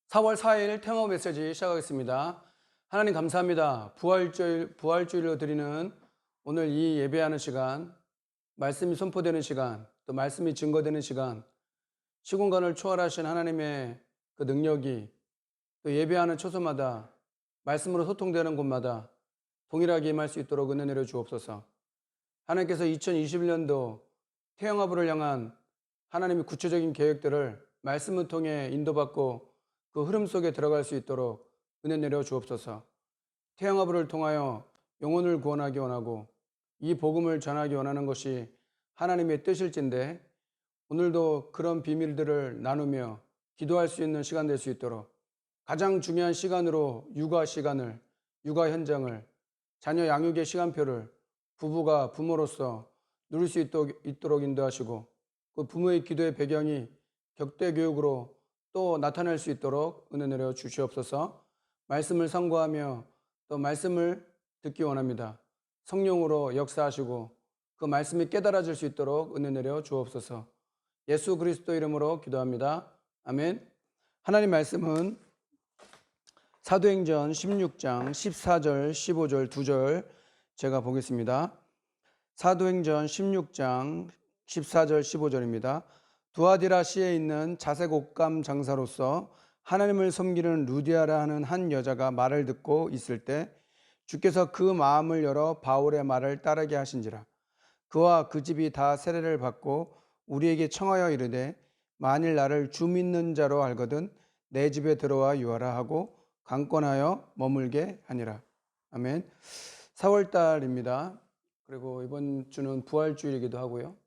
4월 4일 테마 메시지 시작하겠습니다. 하나님 감사합니다. 부활주일로 드리는 오늘 이 예배하는 시간, 말씀이 선포되는 시간, 또 말씀이 증거되는 시간, 시공간을 초월하신 하나님의 그 능력이 또 예배하는 초소마다 말씀으로 소통되는 곳마다 동일하게 임할 수 있도록 은혜 내려 주옵소서. 하나님께서 2021년도 태영아부를 향한 하나님의 구체적인 계획들을 말씀을 통해 인도받고 그 흐름 속에 들어갈 수 있도록 은혜 내려 주옵소서. 태영아부를 통하여 영혼을 구원하기 원하고 이 복음을 전하기 원하는 것이 하나님의 뜻일진데, 오늘도 그런 비밀들을 나누며 기도할 수 있는 시간 될 수 있도록 가장 중요한 시간으로 육아 시간을, 육아 현장을, 자녀 양육의 시간표를 부부가 부모로서 누릴 수 있도록 인도하시고, 그 부모의 기도의 배경이 격대 교육으로 또 나타낼 수 있도록 은혜 내려 주시옵소서. 말씀을 상고하며 또 말씀을 듣기 원합니다. 성령으로 역사하시고 그 말씀이 깨달아질 수 있도록 은혜 내려 주옵소서. 예수 그리스도 이름으로 기도합니다. 아멘. 하나님 말씀은 사도행전 16장 14절 15절 2절 제가 보겠습니다. 사도행전 16장 14절 15절입니다. 두아디라시에 있는 자색 옷감 장사로서 하나님을 섬기는 루디아라 하는 한 여자가 말을 듣고 있을 때 주께서 그 마음을 열어 바울의 말을 따르게 하신지라. 그와 그 집이 다 세례를 받고 우리에게 청하여 이르되, 만일 나를 주 믿는 자로 알거든 내 집에 들어와 유하라 하고 강권하여 머물게 하니라. 아멘. 4월달입니다. 그리고 이번 주는 부활주일이기도 하고요.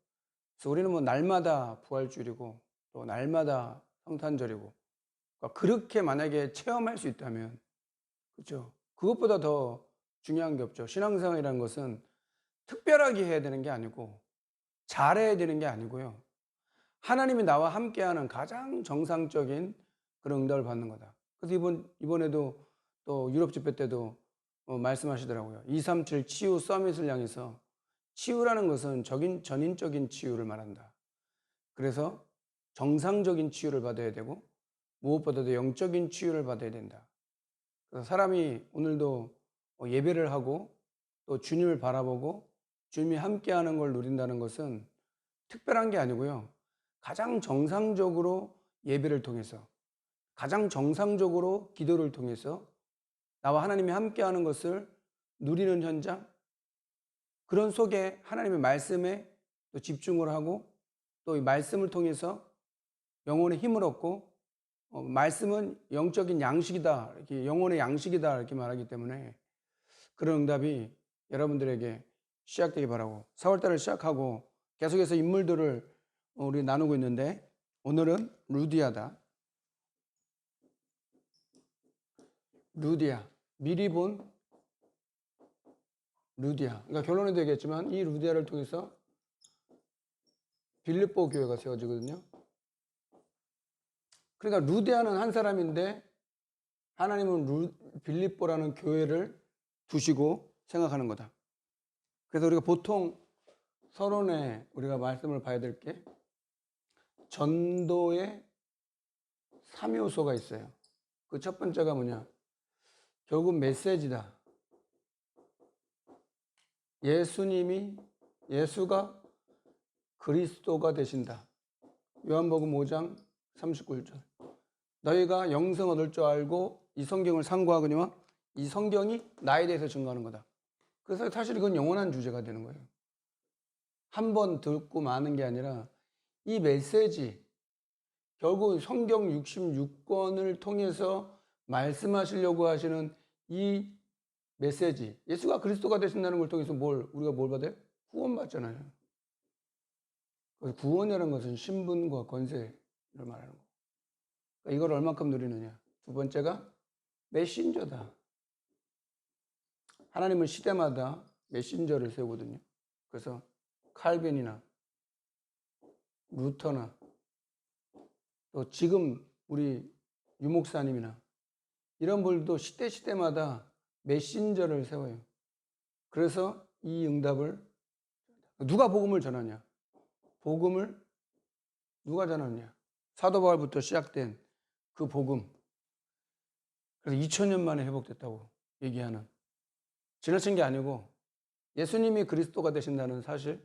그래서 우리는 뭐 날마다 부활주일이고 또 날마다 성탄절이고, 그러니까 그렇게 만약에 체험할 수 있다면, 그렇죠, 그것보다 더 중요한 게 없죠. 신앙생활이라는 것은 특별하게 해야 되는 게 아니고 잘해야 되는 게 아니고요, 하나님이 나와 함께하는 가장 정상적인 그런 응답을 받는 거다. 그래서 이번에도 또 유럽 집회 때도 말씀하시더라고요. 237 치유 서밋을 향해서, 치유라는 것은 전인적인 치유를 말한다. 그래서 정상적인 치유를 받아야 되고 무엇보다도 영적인 치유를 받아야 된다. 그래서 사람이 오늘도 예배를 하고 또 주님을 바라보고 주님이 함께하는 걸 누린다는 것은 특별한 게 아니고요, 가장 정상적으로 예배를 통해서, 가장 정상적으로 기도를 통해서 나와 하나님이 함께하는 것을 누리는 현장, 그런 속에 하나님의 말씀에 또 집중을 하고 또 이 말씀을 통해서 영혼의 힘을 얻고, 말씀은 영적인 양식이다, 이렇게 영혼의 양식이다 이렇게 말하기 때문에 그런 응답이 여러분들에게 시작되기 바라고, 4월달을 시작하고 계속해서 인물들을 우리 나누고 있는데, 오늘은 루디아다. 루디아, 미리 본 루디아. 그러니까 결론은 되겠지만 이 루디아를 통해서 빌립보 교회가 세워지거든요. 그러니까 루디아는 한 사람인데 하나님은 빌립보라는 교회를 두시고 생각하는 거다. 그래서 우리가 보통 서론에 우리가 말씀을 봐야 될 게 전도의 3요소가 있어요. 그 첫 번째가 뭐냐? 결국 메시지다. 예수가 그리스도가 되신다. 요한복음 5장 39절. 너희가 영생 얻을 줄 알고 이 성경을 상고하거니와 이 성경이 나에 대해서 증거하는 거다. 그래서 사실 이건 영원한 주제가 되는 거예요. 한 번 듣고 마는 게 아니라 이 메시지, 결국 성경 66권을 통해서 말씀하시려고 하시는 이 메시지, 예수가 그리스도가 되신다는 걸 통해서 우리가 뭘 받아요? 구원 받잖아요. 구원이라는 것은 신분과 권세를 말하는 거. 그러니까 이걸 얼만큼 누리느냐. 두 번째가 메신저다. 하나님은 시대마다 메신저를 세우거든요. 그래서 칼빈이나 루터나 또 지금 우리 유목사님이나 이런 분들도 시대마다 메신저를 세워요. 그래서 이 응답을, 누가 복음을 전하냐? 복음을 누가 전하냐? 사도 바울부터 시작된 그 복음, 그래서 2000년 만에 회복됐다고 얘기하는, 지나친 게 아니고 예수님이 그리스도가 되신다는 사실,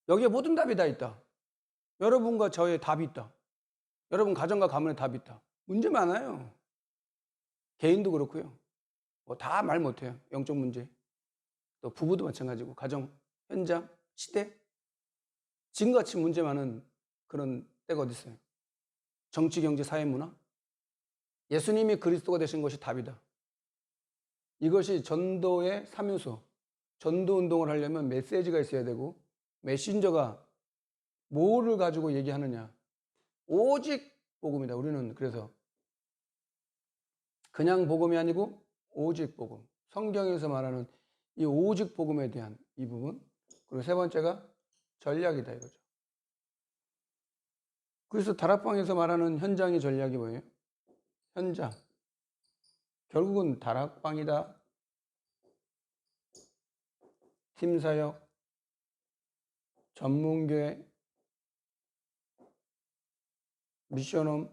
여기에 모든 답이 다 있다. 여러분과 저의 답이 있다. 여러분 가정과 가문의 답이 있다. 문제 많아요. 개인도 그렇고요. 뭐 다 말 못해요. 영적 문제. 또 부부도 마찬가지고, 가정, 현장, 시대. 지금같이 문제 많은 그런 때가 어디 있어요. 정치, 경제, 사회, 문화. 예수님이 그리스도가 되신 것이 답이다. 이것이 전도의 3요소. 전도 운동을 하려면 메시지가 있어야 되고, 메신저가 뭐를 가지고 얘기하느냐. 오직 복음이다. 우리는 그래서 그냥 복음이 아니고 오직 복음. 성경에서 말하는 이 오직 복음에 대한 이 부분. 그리고 세 번째가 전략이다 이거죠. 그래서 다락방에서 말하는 현장의 전략이 뭐예요? 현장. 결국은 다락방이다. 팀사역, 전문교회, 미션홈,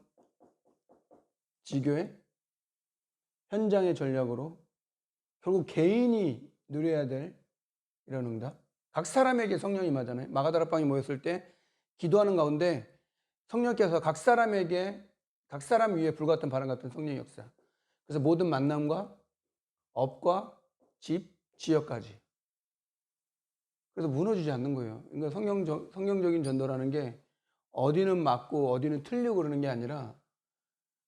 지교회, 현장의 전략으로 결국 개인이 누려야 될 이런 응답. 각 사람에게 성령이 임하잖아요. 마가다락방에 모였을 때 기도하는 가운데 성령께서 각 사람에게, 각 사람 위에 불같은 바람 같은 성령의 역사. 그래서 모든 만남과 업과 집, 지역까지. 그래서 무너지지 않는 거예요. 그러니까 성경적인 전도라는 게 어디는 맞고 어디는 틀리고 그러는 게 아니라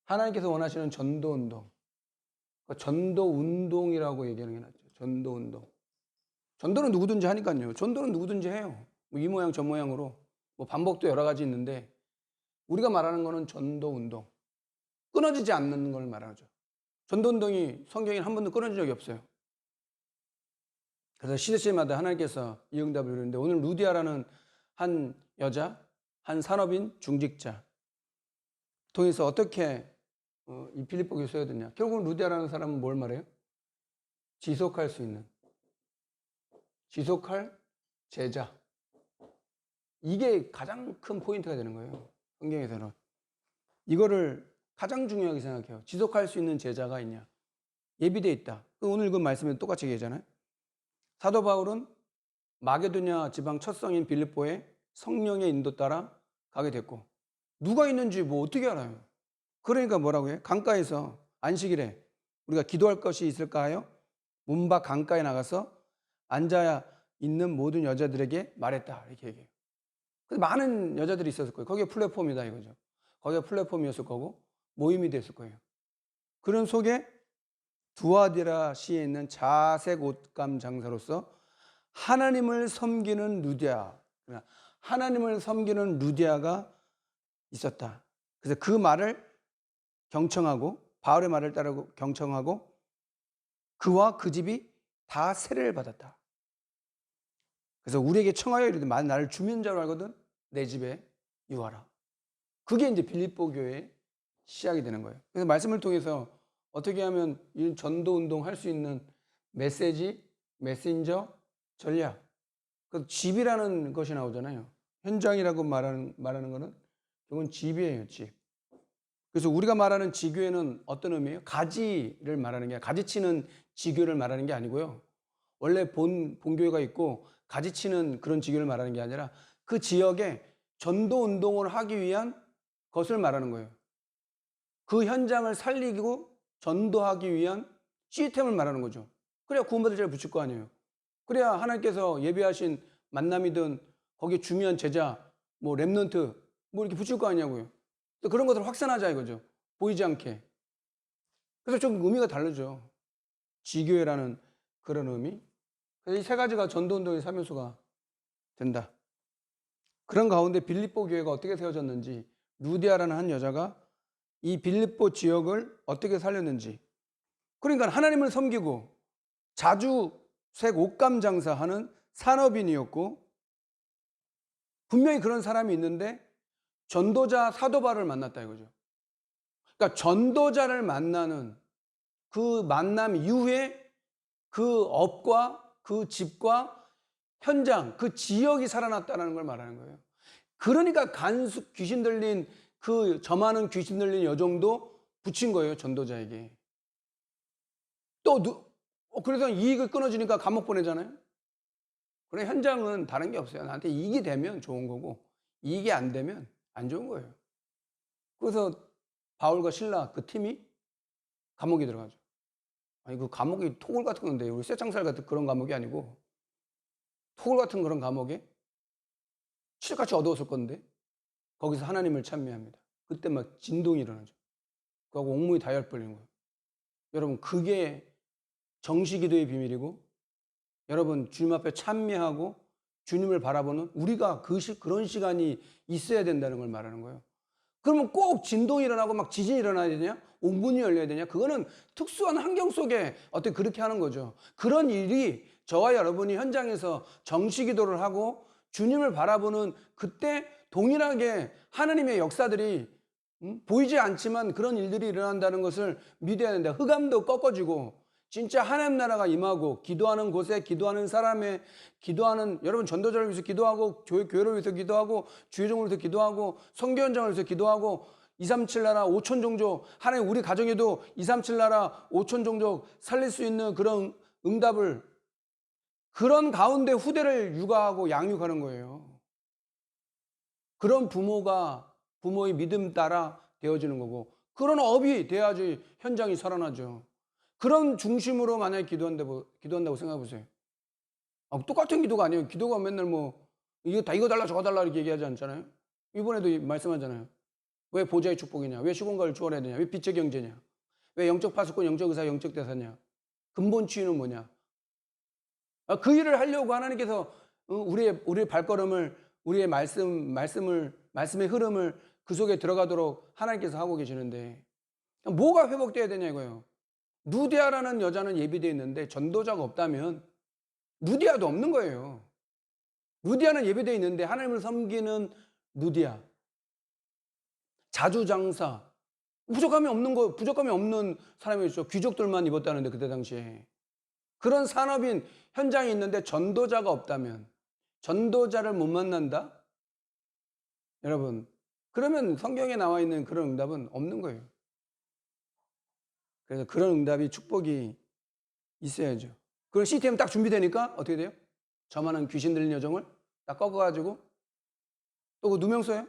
하나님께서 원하시는 전도 운동. 그러니까 전도 운동이라고 얘기하는 게 낫죠. 전도 운동. 전도는 누구든지 하니까요. 전도는 누구든지 해요. 뭐 이 모양 저 모양으로. 뭐 반복도 여러 가지 있는데 우리가 말하는 거는 전도 운동. 끊어지지 않는 걸 말하죠. 전도 운동이 성경에 한 번도 끊어진 적이 없어요. 그래서 시대시대마다 하나님께서 이 응답을 이루는데, 오늘 루디아라는 한 여자, 한 산업인 중직자 통해서 어떻게 이 빌립보 교회에 됐냐. 결국은 루디아라는 사람은 뭘 말해요? 지속할 수 있는, 지속할 제자. 이게 가장 큰 포인트가 되는 거예요. 성경에서는. 이거를 가장 중요하게 생각해요. 지속할 수 있는 제자가 있냐. 예비되어 있다. 오늘 그 말씀에 똑같이 얘기하잖아요. 사도 바울은 마게도냐 지방 첫 성인 빌립보에 성령의 인도 따라 가게 됐고, 누가 있는지 뭐 어떻게 알아요? 그러니까 뭐라고 해요? 강가에서 안식일에 우리가 기도할 것이 있을까 하여 문 밖 강가에 나가서 앉아 있는 모든 여자들에게 말했다. 이렇게 얘기해요. 그래서 많은 여자들이 있었을 거예요. 거기에 플랫폼이다 이거죠. 거기가 플랫폼이었을 거고 모임이 됐을 거예요. 그런 속에 두아디라시에 있는 자색 옷감 장사로서 하나님을 섬기는 루디아, 하나님을 섬기는 루디아가 있었다. 그래서 그 말을 경청하고, 바울의 말을 따르고 경청하고, 그와 그 집이 다 세례를 받았다. 그래서 우리에게 청하여 이르되 만일 나를 주민 자로 알거든 내 집에 유하라. 그게 이제 빌립보 교회의 시작이 되는 거예요. 그래서 말씀을 통해서 어떻게 하면 이 전도 운동 할 수 있는 메시지, 메신저, 전략. 그 집이라는 것이 나오잖아요. 현장이라고 말하는 거는 그건 집이에요, 집. 그래서 우리가 말하는 지교회는 어떤 의미예요? 가지를 말하는 게, 가지치는 지교를 말하는 게 아니고요. 원래 본교회가 있고 가지치는 그런 지교를 말하는 게 아니라 그 지역에 전도 운동을 하기 위한 것을 말하는 거예요. 그 현장을 살리고 전도하기 위한 시스템을 말하는 거죠. 그래야 구원받을 자를 붙일 거 아니에요. 그래야 하나님께서 예비하신 만남이든 거기에 중요한 제자, 뭐 랩넌트 뭐 이렇게 붙일 거 아니냐고요. 또 그런 것들을 확산하자 이거죠. 보이지 않게. 그래서 좀 의미가 다르죠. 지교회라는 그런 의미. 그래서 이 세 가지가 전도운동의 3요소가 된다. 그런 가운데 빌립보 교회가 어떻게 세워졌는지, 루디아라는 한 여자가 이 빌립보 지역을 어떻게 살렸는지. 그러니까 하나님을 섬기고 자주색 옷감 장사하는 산업인이었고, 분명히 그런 사람이 있는데 전도자 사도 바울을 만났다 이거죠. 그러니까 전도자를 만나는 그 만남 이후에 그 업과 그 집과 현장, 그 지역이 살아났다는 걸 말하는 거예요. 그러니까 귀신 들린 그 저 많은 귀신 들린 여종도 붙인 거예요, 전도자에게. 그래서 이익을 끊어지니까 감옥 보내잖아요. 그래 현장은 다른 게 없어요. 나한테 이익이 되면 좋은 거고 이익이 안 되면 안 좋은 거예요. 그래서 바울과 실라 그 팀이 감옥에 들어가죠. 아니 그 감옥이 토굴 같은 건데 우리 쇠창살 같은 그런 감옥이 아니고 토굴 같은 그런 감옥에 칠같이 어두웠을 건데 거기서 하나님을 찬미합니다. 그때 막 진동이 일어나죠. 그하고 옥문이 다 열버리는 거예요. 여러분 그게 정시기도의 비밀이고 여러분 주님 앞에 찬미하고 주님을 바라보는 우리가 그런 시간이 있어야 된다는 걸 말하는 거예요. 그러면 꼭 진동이 일어나고 막 지진이 일어나야 되냐? 옥문이 열려야 되냐? 그거는 특수한 환경 속에 어떻게 그렇게 하는 거죠. 그런 일이 저와 여러분이 현장에서 정시기도를 하고 주님을 바라보는 그때 동일하게 하나님의 역사들이 보이지 않지만 그런 일들이 일어난다는 것을 믿어야 된다. 흑암도 꺾어지고 진짜 하나님 나라가 임하고 기도하는 곳에 기도하는 사람의 기도하는 여러분 전도자를 위해서 기도하고 교회를 위해서 기도하고 주의종을 위해서 기도하고 성교현장을 위해서 기도하고 237 나라 5천 종족 하나님 우리 가정에도 237 나라 5천 종족 살릴 수 있는 그런 응답을 그런 가운데 후대를 육아하고 양육하는 거예요. 그런 부모의 믿음 따라 되어지는 거고 그런 업이 돼야지 현장이 살아나죠. 그런 중심으로 만약에 기도한다고 생각해 보세요. 똑같은 기도가 아니에요. 기도가 맨날 이거 달라 저거 달라 이렇게 얘기하지 않잖아요. 이번에도 말씀하잖아요. 왜 보좌의 축복이냐? 왜 시공간을 추월해야 되냐? 왜 빛의 경제냐? 왜 영적 파수꾼, 영적 의사, 영적 대사냐? 근본 치유는 뭐냐? 그 일을 하려고 하나님께서 우리의 발걸음을 우리의 말씀의 흐름을 그 속에 들어가도록 하나님께서 하고 계시는데 뭐가 회복돼야 되냐 이거예요. 누디아라는 여자는 예비되어 있는데 전도자가 없다면 누디아도 없는 거예요. 누디아는 예비되어 있는데 하나님을 섬기는 누디아, 자주장사, 부족함이 없는 사람이었죠. 귀족들만 입었다는데 그때 당시에 그런 산업인 현장에 있는데 전도자가 없다면 전도자를 못 만난다? 여러분 그러면 성경에 나와 있는 그런 응답은 없는 거예요. 그래서 그런 응답이 축복이 있어야죠. 그런 시스템 딱 준비되니까 어떻게 돼요? 저만한 귀신 들린 여정을 딱 꺾어가지고 또 그 누명써요?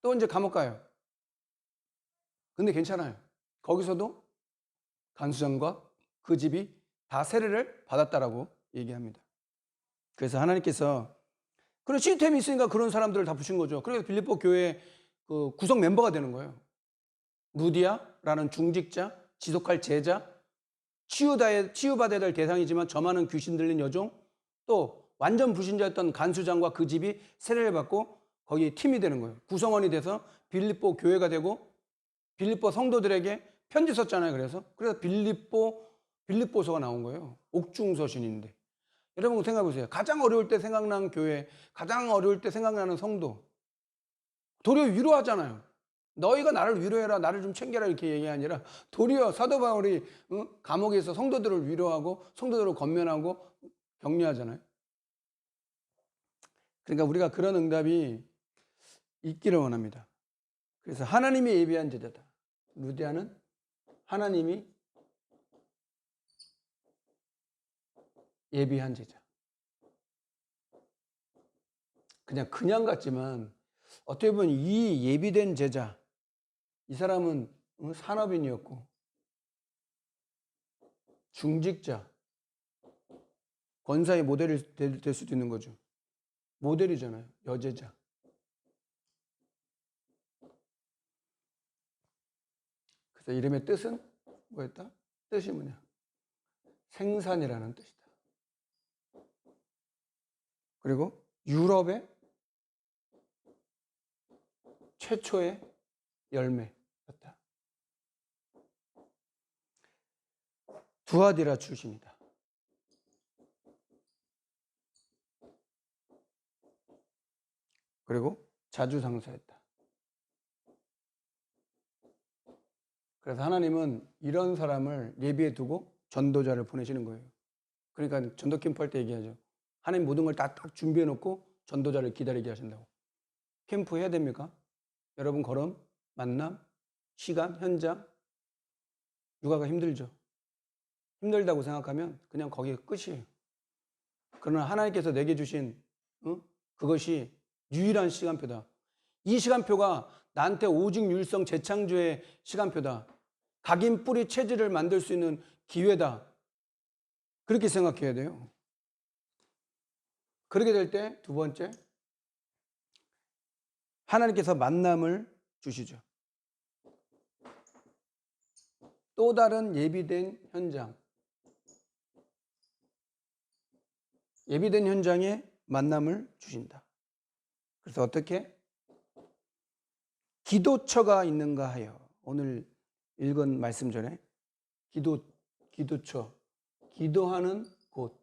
또 이제 감옥 가요. 근데 괜찮아요. 거기서도 간수장과 그 집이 다 세례를 받았다라고 얘기합니다. 그래서 하나님께서 그런 시스템이 있으니까 그런 사람들을 다 부신 거죠. 그래서 빌립보 교회 그 구성 멤버가 되는 거예요. 루디아라는 중직자, 지속할 제자, 치유받아야 될 대상이지만 저만은 귀신 들린 여종, 또 완전 불신자였던 간수장과 그 집이 세례를 받고 거기 팀이 되는 거예요. 구성원이 돼서 빌립보 교회가 되고 빌립보 성도들에게 편지 썼잖아요. 그래서 빌립보서가 나온 거예요. 옥중서신인데. 여러분 생각해 보세요. 가장 어려울 때 생각나는 교회, 가장 어려울 때 생각나는 성도. 도리어 위로하잖아요. 너희가 나를 위로해라, 나를 좀 챙겨라 이렇게 얘기 아니라 도리어 사도 바울이 감옥에서 성도들을 위로하고 성도들을 권면하고 격려하잖아요. 그러니까 우리가 그런 응답이 있기를 원합니다. 그래서 하나님이 예비한 제자다. 루디아는 하나님이 예비한 제자. 그냥 같지만 어떻게 보면 이 예비된 제자, 이 사람은 산업인이었고 중직자, 권사의 모델이 될 수도 있는 거죠. 모델이잖아요. 여제자. 그래서 이름의 뜻은 뭐였다? 뜻이 뭐냐? 생산이라는 뜻이다. 그리고 유럽의 최초의 열매였다. 두아디라 출신이다. 그리고 자주상사였다. 그래서 하나님은 이런 사람을 예비해 두고 전도자를 보내시는 거예요. 그러니까 전도 캠프 할 때 얘기하죠. 하나님 모든 걸 다 딱 준비해 놓고 전도자를 기다리게 하신다고. 캠프 해야 됩니까? 여러분 걸음, 만남, 시간, 현장, 육아가 힘들죠. 힘들다고 생각하면 그냥 거기에 끝이에요. 그러나 하나님께서 내게 주신 그것이 유일한 시간표다. 이 시간표가 나한테 오직 율성 재창조의 시간표다. 각인 뿌리 체질을 만들 수 있는 기회다. 그렇게 생각해야 돼요. 그렇게 될 때 두 번째, 하나님께서 만남을 주시죠. 또 다른 예비된 현장. 예비된 현장에 만남을 주신다. 그래서 어떻게? 기도처가 있는가 하여. 오늘 읽은 말씀 전에 기도처, 기도하는 곳.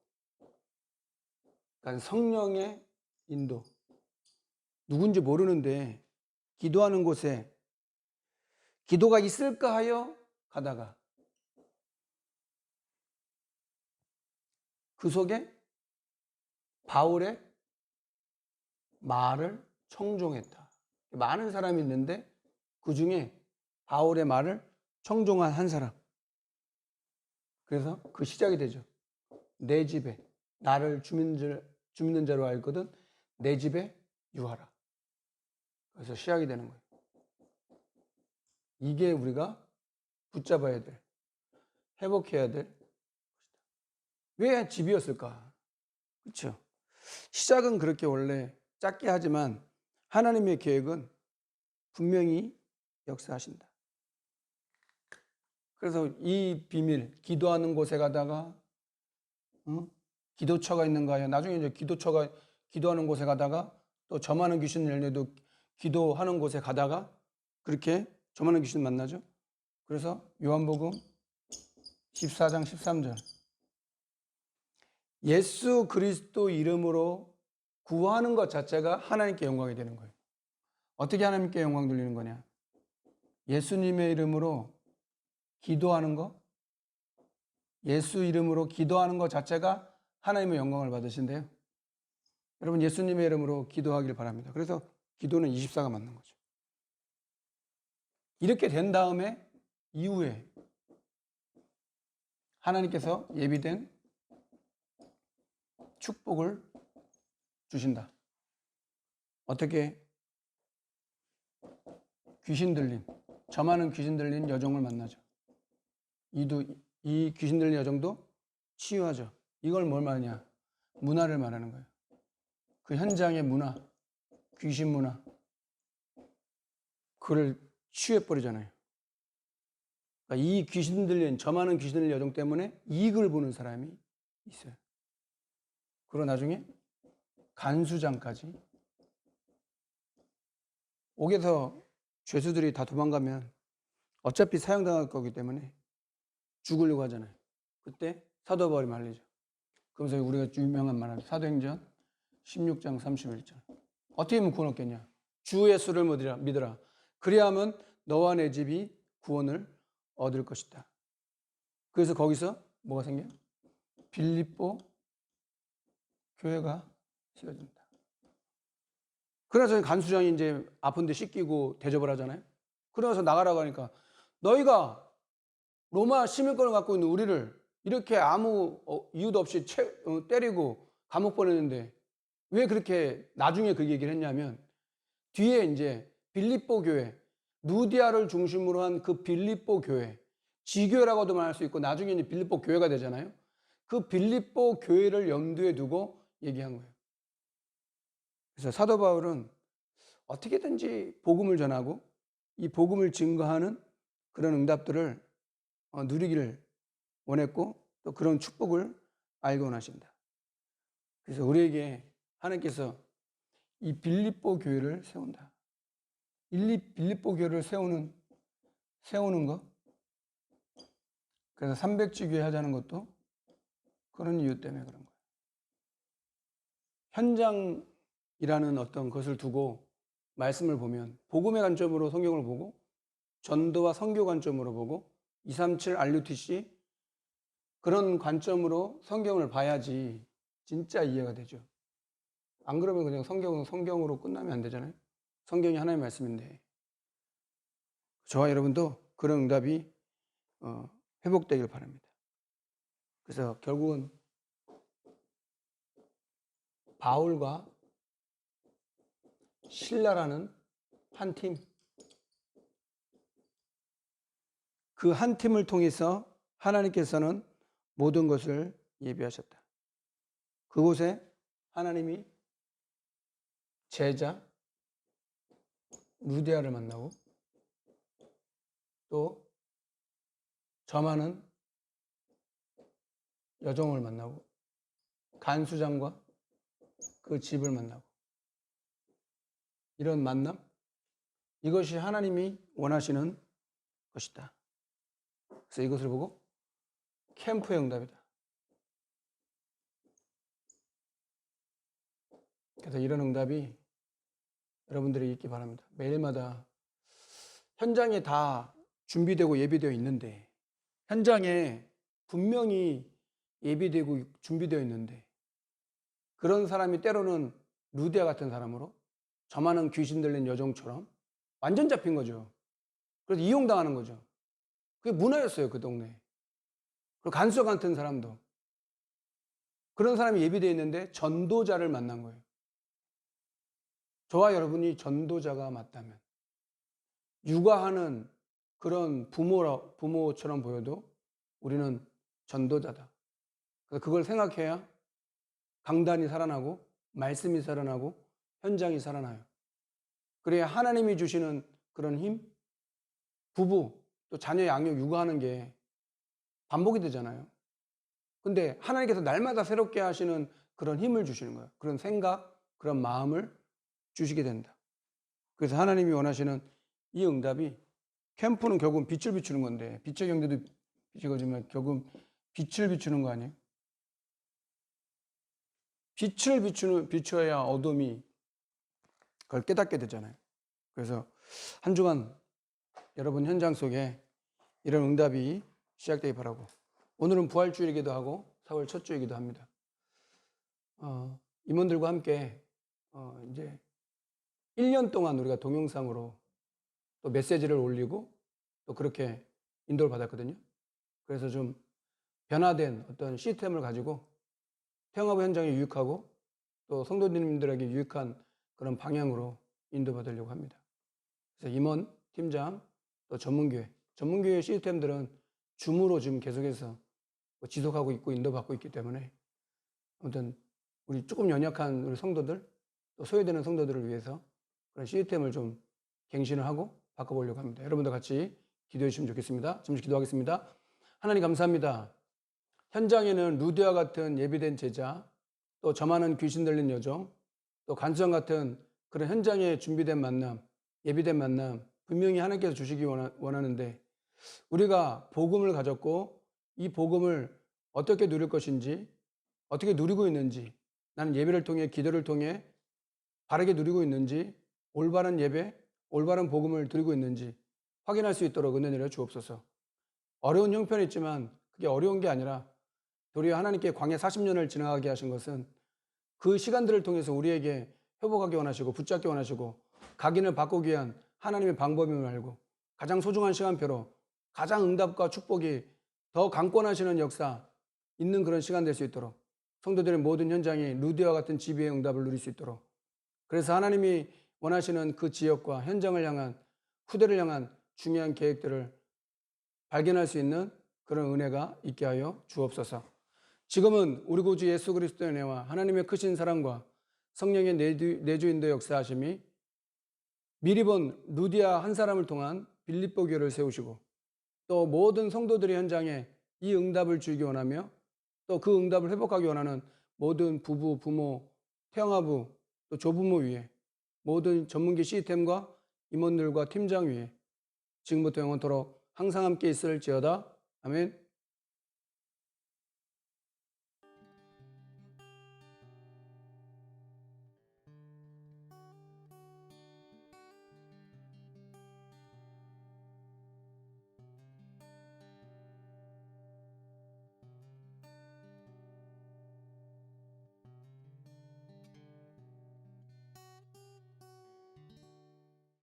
그러니까 성령의 인도. 누군지 모르는데 기도하는 곳에 기도가 있을까 하여 가다가 그 속에 바울의 말을 청종했다. 많은 사람이 있는데 그 중에 바울의 말을 청종한 한 사람. 그래서 그 시작이 되죠. 내 집에 나를 주민는 자로 알거든 내 집에 유하라. 그래서 시작이 되는 거예요. 이게 우리가 붙잡아야 될, 회복해야 될 것이다. 왜 집이었을까? 그렇죠? 시작은 그렇게 원래 짧게 하지만 하나님의 계획은 분명히 역사하신다. 그래서 이 비밀, 기도하는 곳에 가다가 기도처가 있는가요? 나중에 이제 기도하는 곳에 가다가 또 점하는 귀신 열려도 기도하는 곳에 가다가 그렇게 점하는 귀신 만나죠. 그래서 요한복음 14장 13절 예수 그리스도 이름으로 구하는 것 자체가 하나님께 영광이 되는 거예요. 어떻게 하나님께 영광 돌리는 거냐? 예수님의 이름으로 기도하는 것, 예수 이름으로 기도하는 것 자체가 하나님의 영광을 받으신대요. 여러분 예수님의 이름으로 기도하길 바랍니다. 그래서 기도는 24가 맞는 거죠. 이렇게 된 다음에 이후에 하나님께서 예비된 축복을 주신다. 어떻게? 귀신 들린, 점하는 귀신 들린 여종을 만나죠. 이 귀신 들린 여종도 치유하죠. 이걸 뭘 말하냐? 문화를 말하는 거예요. 그 현장의 문화, 귀신 문화, 그걸 치유해버리잖아요. 그러니까 이 귀신 들린, 점하는 귀신 들린 여종 때문에 이익을 보는 사람이 있어요. 그리고 나중에 간수장까지. 옥에서 죄수들이 다 도망가면 어차피 사형당할 거기 때문에 죽으려고 하잖아요. 그때 사도 바울이 말리죠. 그러면서 우리가 유명한 말합니다. 사도행전 16장 31절. 어떻게 하면 구원 얻겠냐? 주 예수를 믿으라. 그리하면 너와 내 집이 구원을 얻을 것이다. 그래서 거기서 뭐가 생겨요? 빌립보 교회가 세워진다. 그래서 간수장이 이제 아픈데 씻기고 대접을 하잖아요. 그러면서 나가라고 하니까 너희가 로마 시민권을 갖고 있는 우리를 이렇게 아무 이유도 없이 때리고 감옥 보내는데 왜 그렇게 나중에 그 얘기를 했냐면 뒤에 이제 빌립보 교회, 누디아를 중심으로 한 그 빌립보 교회, 지교회라고도 말할 수 있고 나중에 이제 빌립보 교회가 되잖아요. 그 빌립보 교회를 염두에 두고 얘기한 거예요. 그래서 사도 바울은 어떻게든지 복음을 전하고 이 복음을 증거하는 그런 응답들을 누리기를 원했고 또 그런 축복을 알고 원하신다. 그래서 우리에게 하나님께서 이 빌립보 교회를 세운다. 빌립보 교회를 세우는 것. 그래서 300지 교회 하자는 것도 그런 이유 때문에 그런 거예요. 현장이라는 어떤 것을 두고 말씀을 보면 복음의 관점으로 성경을 보고 전도와 선교 관점으로 보고 237 RUTC 그런 관점으로 성경을 봐야지 진짜 이해가 되죠. 안 그러면 그냥 성경은 성경으로 끝나면 안 되잖아요. 성경이 하나님의 말씀인데 저와 여러분도 그런 응답이 회복되길 바랍니다. 그래서 결국은 바울과 실라라는 한 팀, 그 한 팀을 통해서 하나님께서는 모든 것을 예비하셨다. 그곳에 하나님이 제자 루디아를 만나고 또 저만은 여종을 만나고 간수장과 그 집을 만나고 이런 만남, 이것이 하나님이 원하시는 것이다. 그래서 이것을 보고 캠프의 응답이다. 그래서 이런 응답이 여러분들이 있기 바랍니다. 매일마다 현장에 다 준비되고 예비되어 있는데, 현장에 분명히 예비되고 준비되어 있는데, 그런 사람이 때로는 루디아 같은 사람으로 저만한 귀신 들린 여종처럼 완전 잡힌 거죠. 그래서 이용당하는 거죠. 그게 문화였어요, 그 동네에. 그리고 간수 같은 사람도 그런 사람이 예비되어 있는데 전도자를 만난 거예요. 저와 여러분이 전도자가 맞다면, 육아하는 그런 부모처럼 보여도 우리는 전도자다. 그래서 그걸 생각해야 강단이 살아나고 말씀이 살아나고 현장이 살아나요. 그래야 하나님이 주시는 그런 힘, 부부 또 자녀 양육 육아하는 게 반복이 되잖아요. 근데 하나님께서 날마다 새롭게 하시는 그런 힘을 주시는 거예요. 그런 생각, 그런 마음을 주시게 된다. 그래서 하나님이 원하시는 이 응답이, 캠프는 결국은 빛을 비추는 건데, 빛의 경제도 빛이 거지만 결국은 빛을 비추는 거 아니에요? 빛을 비추어야 어둠이 그걸 깨닫게 되잖아요. 그래서 한 주간 여러분 현장 속에 이런 응답이 시작되기 바라고, 오늘은 부활주일이기도 하고 4월 첫 주이기도 합니다. 임원들과 함께 이제 1년 동안 우리가 동영상으로 또 메시지를 올리고 또 그렇게 인도를 받았거든요. 그래서 좀 변화된 어떤 시스템을 가지고 태영아부 현장에 유익하고 또 성도님들에게 유익한 그런 방향으로 인도받으려고 합니다. 그래서 임원, 팀장, 또 전문교회 시스템들은 줌으로 지금 계속해서 지속하고 있고 인도받고 있기 때문에, 아무튼 우리 조금 연약한 우리 성도들, 또 소외되는 성도들을 위해서 그런 시스템을 좀 갱신을 하고 바꿔보려고 합니다. 여러분도 같이 기도해 주시면 좋겠습니다. 잠시 기도하겠습니다. 하나님 감사합니다. 현장에는 루디아 같은 예비된 제자, 또 저만한 귀신 들린 여종, 또 간수장 같은 그런 현장에 준비된 만남, 예비된 만남 분명히 하나님께서 주시기 원하는데, 우리가 복음을 가졌고 이 복음을 어떻게 누릴 것인지, 어떻게 누리고 있는지, 나는 예배를 통해 기도를 통해 바르게 누리고 있는지, 올바른 예배, 올바른 복음을 드리고 있는지 확인할 수 있도록 은혜 내려 주옵소서. 어려운 형편이 있지만 그게 어려운 게 아니라 도리어 하나님께 광야 40년을 지나가게 하신 것은 그 시간들을 통해서 우리에게 회복하기 원하시고 붙잡기 원하시고 각인을 바꾸기 위한 하나님의 방법임을 알고, 가장 소중한 시간표로 가장 응답과 축복이 더 강권하시는 역사 있는 그런 시간 될 수 있도록, 성도들의 모든 현장이 루디아와 같은 지배의 응답을 누릴 수 있도록, 그래서 하나님이 원하시는 그 지역과 현장을 향한, 후대를 향한 중요한 계획들을 발견할 수 있는 그런 은혜가 있게 하여 주옵소서. 지금은 우리 구주 예수 그리스도의 은혜와 하나님의 크신 사랑과 성령의 내주인도 역사하심이 미리 본 루디아 한 사람을 통한 빌립보 교회를 세우시고, 또 모든 성도들의 현장에 이 응답을 주기 원하며 또 그 응답을 회복하기 원하는 모든 부부, 부모, 태영아부, 또 조부모 위에, 모든 전문기 시스템과 임원들과 팀장 위에 지금부터 영원토록 항상 함께 있을지어다. 아멘.